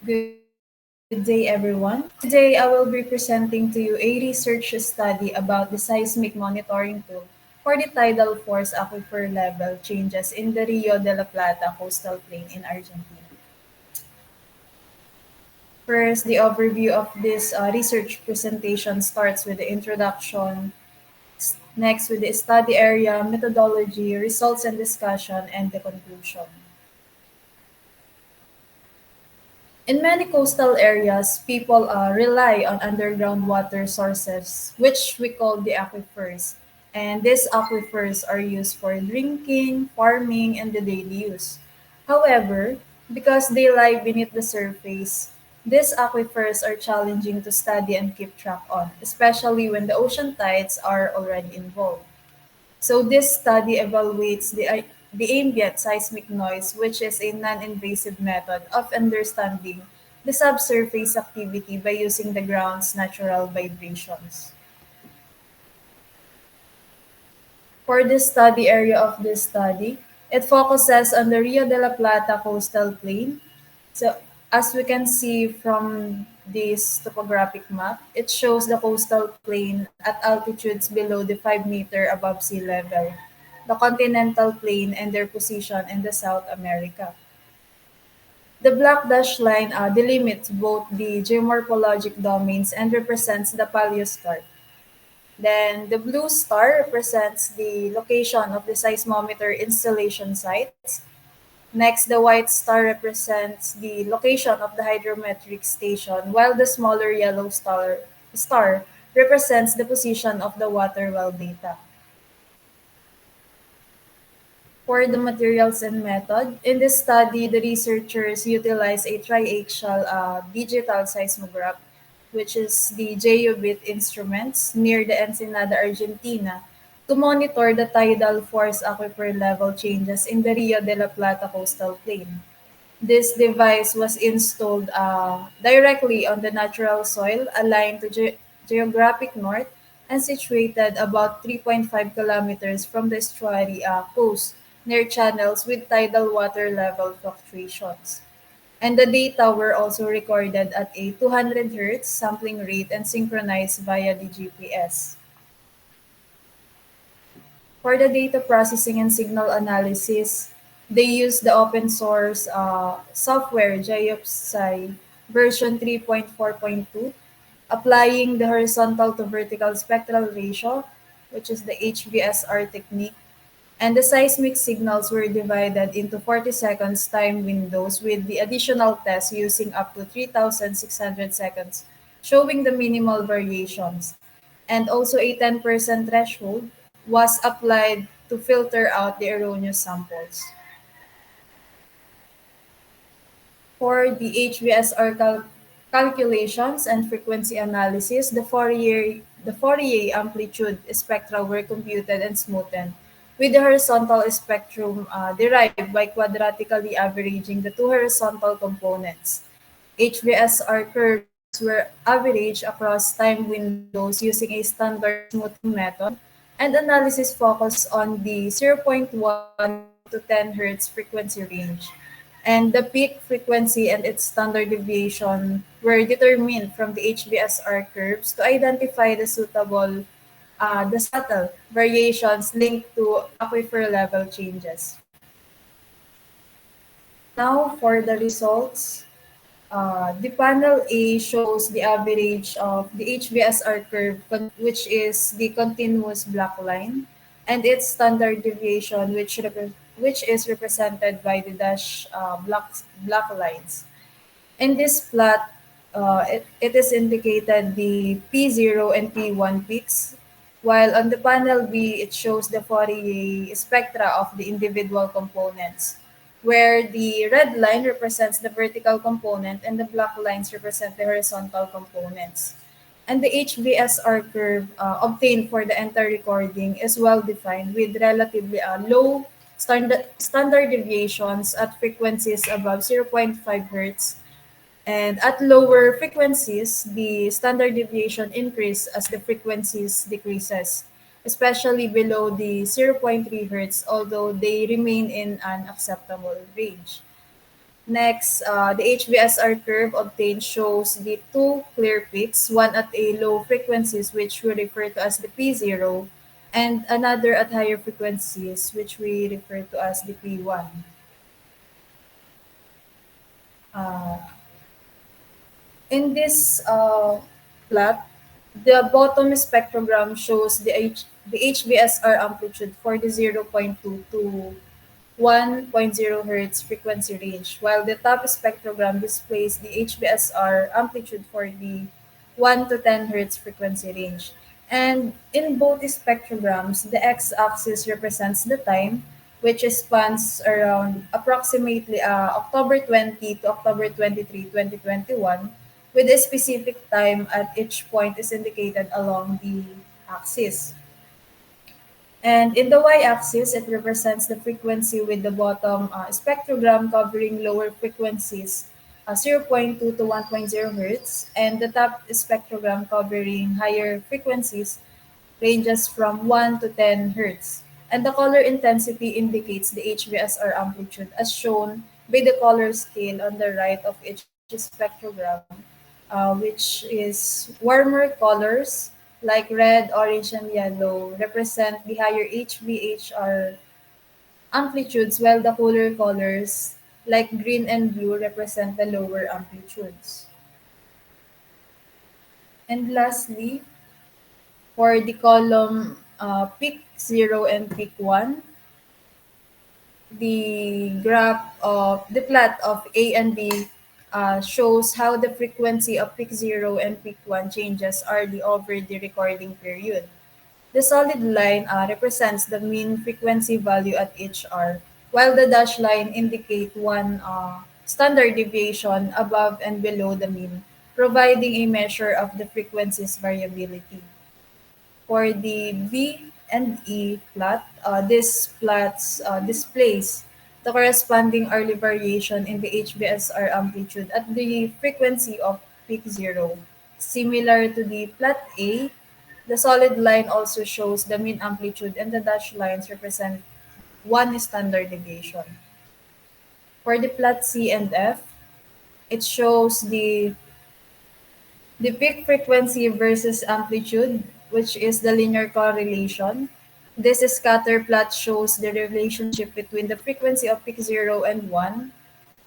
Good day, everyone. Today, I will be presenting to you a research study about the seismic monitoring tool for the tidal force aquifer level changes in the Rio de la Plata coastal plain in Argentina. First, the overview of this research presentation starts with the introduction, next with the study area, methodology, results and discussion, and the conclusion. In many coastal areas, people rely on underground water sources, which we call the aquifers. And these aquifers are used for drinking, farming, and the daily use. However, because they lie beneath the surface, these aquifers are challenging to study and keep track on, especially when the ocean tides are already involved. So this study evaluates the ambient seismic noise, which is a non-invasive method of understanding the subsurface activity by using the ground's natural vibrations. For the study area of this study, it focuses on the Rio de la Plata coastal plain. So as we can see from this topographic map, it shows the coastal plain at altitudes below the 5 meter above sea level, the continental plain and their position in the South America. The black dashed line delimits both the geomorphologic domains and represents the paleoscarp. Then the blue star represents the location of the seismometer installation sites. Next, the white star represents the location of the hydrometric station, while the smaller yellow star represents the position of the water well data. For the materials and method, in this study, the researchers utilize a triaxial digital seismograph, which is the GeoBit instruments near the Ensenada, Argentina, to monitor the tidal force aquifer level changes in the Rio de la Plata coastal plain. This device was installed directly on the natural soil aligned to geographic north and situated about 3.5 kilometers from the estuary coast near channels with tidal water level fluctuations. And the data were also recorded at a 200 Hz sampling rate and synchronized via the GPS. For the data processing and signal analysis, they use the open source software Gyopsy version 3.4.2, applying the horizontal to vertical spectral ratio, which is the HVSR technique. And the seismic signals were divided into 40 seconds time windows with the additional test using up to 3,600 seconds, showing the minimal variations. And also a 10% threshold was applied to filter out the erroneous samples. For the HVSR calculations and frequency analysis, the Fourier amplitude spectra were computed and smoothened, with the horizontal spectrum derived by quadratically averaging the two horizontal components. HVSR curves were averaged across time windows using a standard smoothing method, and analysis focused on the 0.1 to 10 Hz frequency range. And the peak frequency and its standard deviation were determined from the HVSR curves to identify the subtle variations linked to aquifer level changes. Now for the results. The panel A shows the average of the HVSR curve, which is the continuous black line, and its standard deviation, which is represented by the black lines. In this plot, it is indicated the P0 and P1 peaks, while on the panel B, it shows the Fourier spectra of the individual components, where the red line represents the vertical component and the black lines represent the horizontal components. And the HVSR curve obtained for the entire recording is well defined with relatively low standard deviations at frequencies above zero point 0.5 Hz, and at lower frequencies, the standard deviation increase as the frequencies decreases, especially below the zero point 0.3 Hz, although they remain in an acceptable range. Next, the HVSR curve obtained shows the two clear peaks, one at a low frequencies, which we refer to as the P0, and another at higher frequencies, which we refer to as the P1. Uh, in this plot, the bottom spectrogram shows the HVSR amplitude for the zero point 0.2 to 1.0 Hz frequency range, while the top spectrogram displays the HBSR amplitude for the 1 to 10 Hz frequency range. And in both spectrograms, the x-axis represents the time, which spans around approximately October 20 to October 23, 2021, with a specific time at each point is indicated along the axis. And in the y-axis, it represents the frequency with the bottom spectrogram covering lower frequencies, zero point 0.2 to 1.0 Hz, and the top spectrogram covering higher frequencies ranges from 1 to 10 Hz. And the color intensity indicates the HVSR amplitude as shown by the color scale on the right of each spectrogram, which is warmer colors like red, orange, and yellow represent the higher HVHR amplitudes, while the cooler colors like green and blue represent the lower amplitudes. And lastly, for the column peak 0 and peak 1, the plot of A and B shows how the frequency of peak 0 and peak 1 changes early over the recording period. The solid line represents the mean frequency value at each R, while the dashed line indicate one standard deviation above and below the mean, providing a measure of the frequency's variability. For the V and E plot, this plots displays the corresponding early variation in the HBSR amplitude at the frequency of peak 0. Similar to the plot A, the solid line also shows the mean amplitude and the dashed lines represent one standard deviation. For the plot C and F, it shows the peak frequency versus amplitude, which is the linear correlation. This scatter plot shows the relationship between the frequency of peak 0 and 1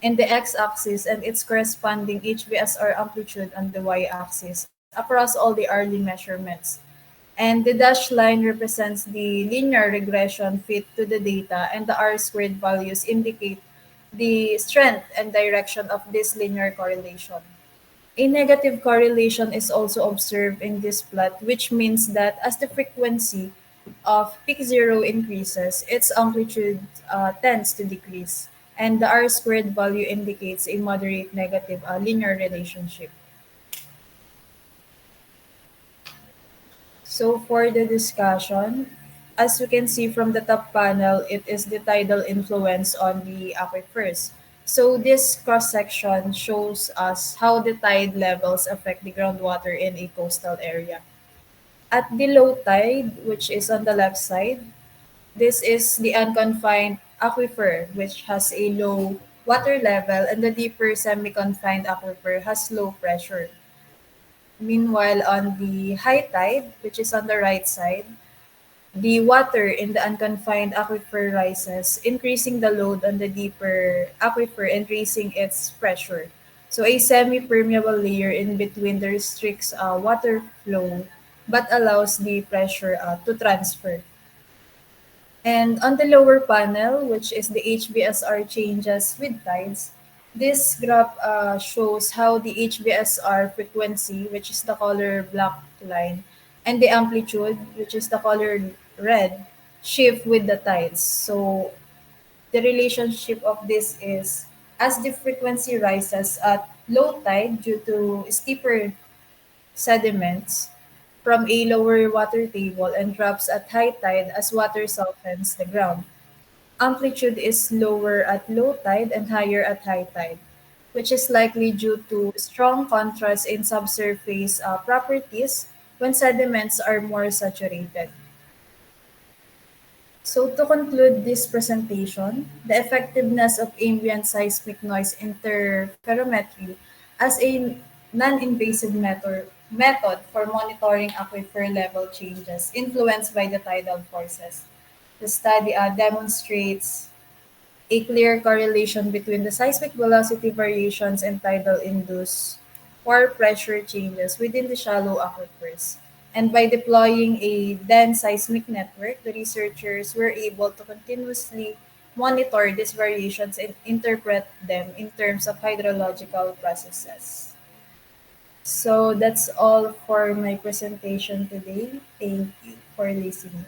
in the x-axis and its corresponding HVSR amplitude on the y-axis across all the early measurements. And the dashed line represents the linear regression fit to the data, and the R squared values indicate the strength and direction of this linear correlation. A negative correlation is also observed in this plot, which means that as the frequency of peak 0 increases, its amplitude tends to decrease, and the R squared value indicates a moderate negative linear relationship. So for the discussion, as you can see from the top panel, it is the tidal influence on the aquifers. So this cross-section shows us how the tide levels affect the groundwater in a coastal area. At the low tide, which is on the left side, this is the unconfined aquifer, which has a low water level, and the deeper semi-confined aquifer has low pressure. Meanwhile, on the high tide, which is on the right side, the water in the unconfined aquifer rises, increasing the load on the deeper aquifer and raising its pressure. So a semi-permeable layer in between the restricts water flow but allows the pressure to transfer. And on the lower panel, which is the HBSR changes with tides, this graph shows how the HBSR frequency, which is the color black line, and the amplitude, which is the color red, shift with the tides. So the relationship of this is as the frequency rises at low tide due to steeper sediments from a lower water table and drops at high tide as water softens the ground. Amplitude is lower at low tide and higher at high tide, which is likely due to strong contrast in subsurface properties when sediments are more saturated. So to conclude this presentation, the effectiveness of ambient seismic noise interferometry as a non-invasive method for monitoring aquifer level changes influenced by the tidal forces. The study demonstrates a clear correlation between the seismic velocity variations and tidal-induced pore pressure changes within the shallow aquifers. And by deploying a dense seismic network, the researchers were able to continuously monitor these variations and interpret them in terms of hydrological processes. So that's all for my presentation today. Thank you for listening.